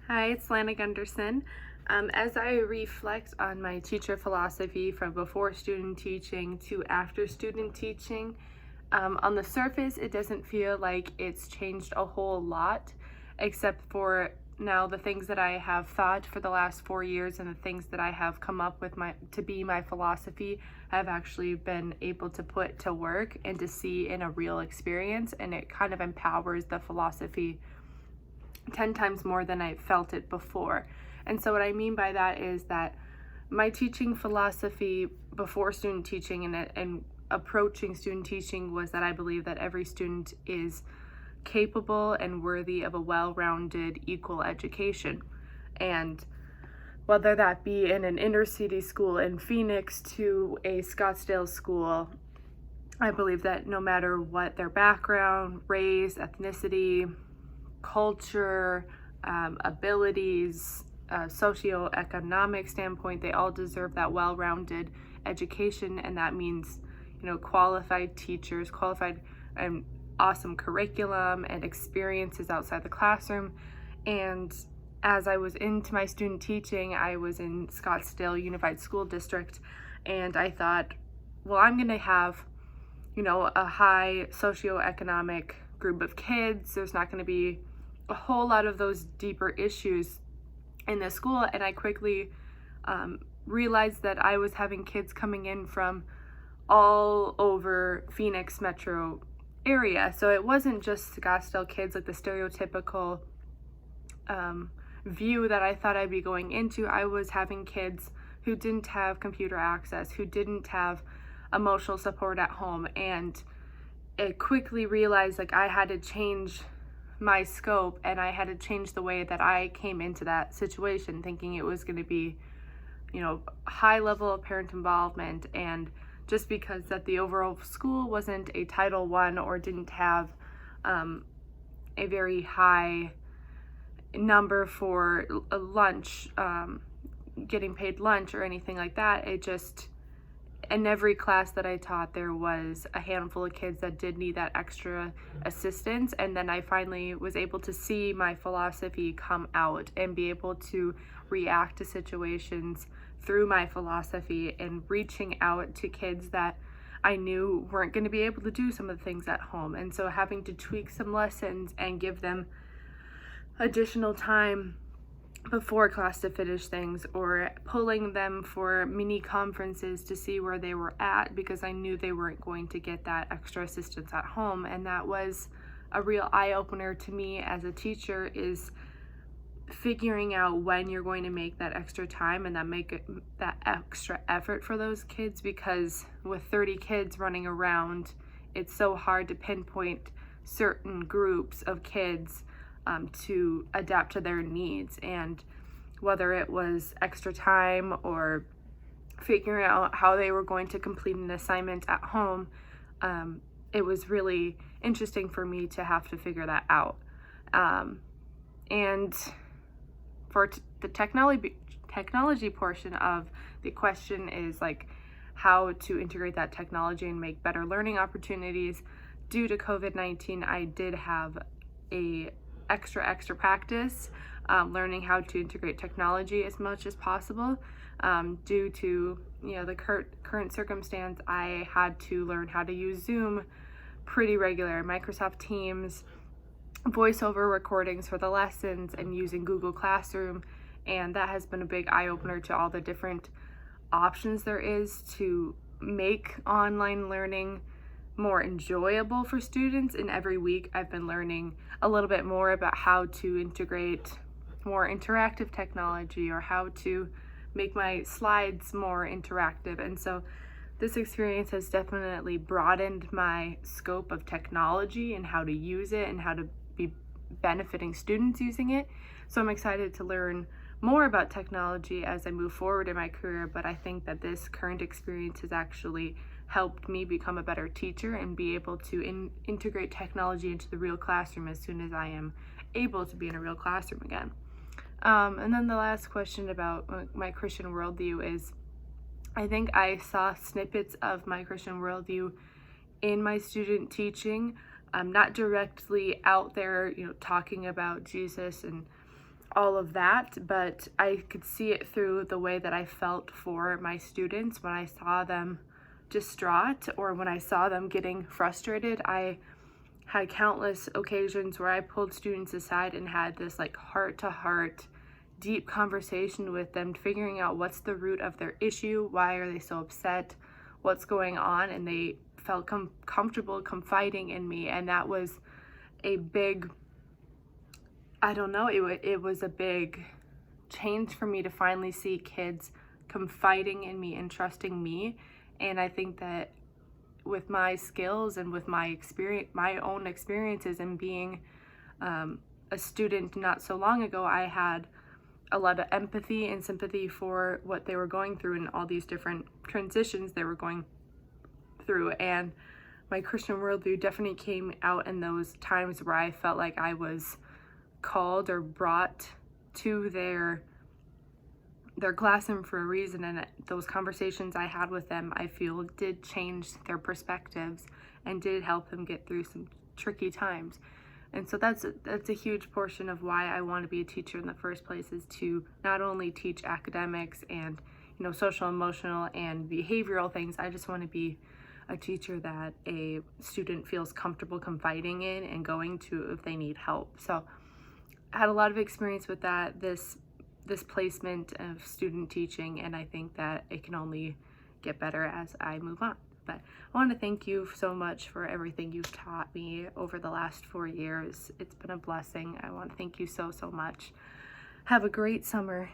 Hi, it's Lana Gunderson. As I reflect on my teacher philosophy from before student teaching to after student teaching, on the surface, it doesn't feel like it's changed a whole lot, except for now the things that I have thought for the last 4 years and the things that I have come up with to be my philosophy have actually been able to put to work and to see in a real experience, and it kind of empowers the philosophy 10 times more than I felt it before. And so, what I mean by that is that my teaching philosophy before student teaching and approaching student teaching was that I believe that every student is capable and worthy of a well rounded, equal education. And whether that be in an inner city school in Phoenix to a Scottsdale school, I believe that no matter what their background, race, ethnicity, culture, abilities, socioeconomic standpoint, they all deserve that well-rounded education, and that means, qualified teachers, qualified and awesome curriculum and experiences outside the classroom. And as I was into my student teaching, I was in Scottsdale Unified School District, and I thought, well, I'm going to have, a high socioeconomic group of kids. There's not going to be a whole lot of those deeper issues in the school. And I quickly realized that I was having kids coming in from all over Phoenix metro area. So it wasn't just Scottsdale kids, like the stereotypical view that I thought I'd be going into. I was having kids who didn't have computer access, who didn't have emotional support at home, and it quickly realized like I had to change my scope and I had to change the way that I came into that situation, thinking it was going to be, high level of parent involvement. And just because that the overall school wasn't a Title I or didn't have a very high number for a lunch, getting paid lunch or anything like that, it just, in every class that I taught, there was a handful of kids that did need that extra assistance. And then I finally was able to see my philosophy come out and be able to react to situations through my philosophy and reaching out to kids that I knew weren't going to be able to do some of the things at home. And so having to tweak some lessons and give them additional time before class to finish things, or pulling them for mini conferences to see where they were at, because I knew they weren't going to get that extra assistance at home. And that was a real eye-opener to me as a teacher, is figuring out when you're going to make that extra time and that extra effort for those kids, because with 30 kids running around, it's so hard to pinpoint certain groups of kids to adapt to their needs. And whether it was extra time or figuring out how they were going to complete an assignment at home, it was really interesting for me to have to figure that out. And for the technology portion of the question is like how to integrate that technology and make better learning opportunities. Due to COVID-19, I did have a extra practice learning how to integrate technology as much as possible. Due to the current circumstance, I had to learn how to use Zoom pretty regular, Microsoft Teams, voiceover recordings for the lessons, and using Google Classroom. And that has been a big eye-opener to all the different options there is to make online learning more enjoyable for students. And every week I've been learning a little bit more about how to integrate more interactive technology, or how to make my slides more interactive. And so this experience has definitely broadened my scope of technology and how to use it and how to be benefiting students using it. So I'm excited to learn more about technology as I move forward in my career, but I think that this current experience has actually helped me become a better teacher and be able to integrate technology into the real classroom as soon as I am able to be in a real classroom again. And then the last question about my Christian worldview is, I think I saw snippets of my Christian worldview in my student teaching, not directly out there, talking about Jesus and all of that, but I could see it through the way that I felt for my students when I saw them distraught or when I saw them getting frustrated. I had countless occasions where I pulled students aside and had this like heart to heart deep conversation with them, figuring out what's the root of their issue, why are they so upset, what's going on, and they felt comfortable confiding in me. And that was a big, I don't know, it was a big change for me to finally see kids confiding in me and trusting me. And I think that with my skills and with my experience, my own experiences, and being a student not so long ago, I had a lot of empathy and sympathy for what they were going through and all these different transitions they were going through. And my Christian worldview definitely came out in those times where I felt like I was called or brought to their classroom for a reason. And those conversations I had with them, I feel, did change their perspectives and did help them get through some tricky times. And so that's a huge portion of why I want to be a teacher in the first place, is to not only teach academics and, you know, social, emotional, and behavioral things. I just want to be a teacher that a student feels comfortable confiding in and going to if they need help. So I had a lot of experience with that, this placement of student teaching, and I think that it can only get better as I move on. But I want to thank you so much for everything you've taught me over the last 4 years. It's been a blessing. I want to thank you so much. Have a great summer.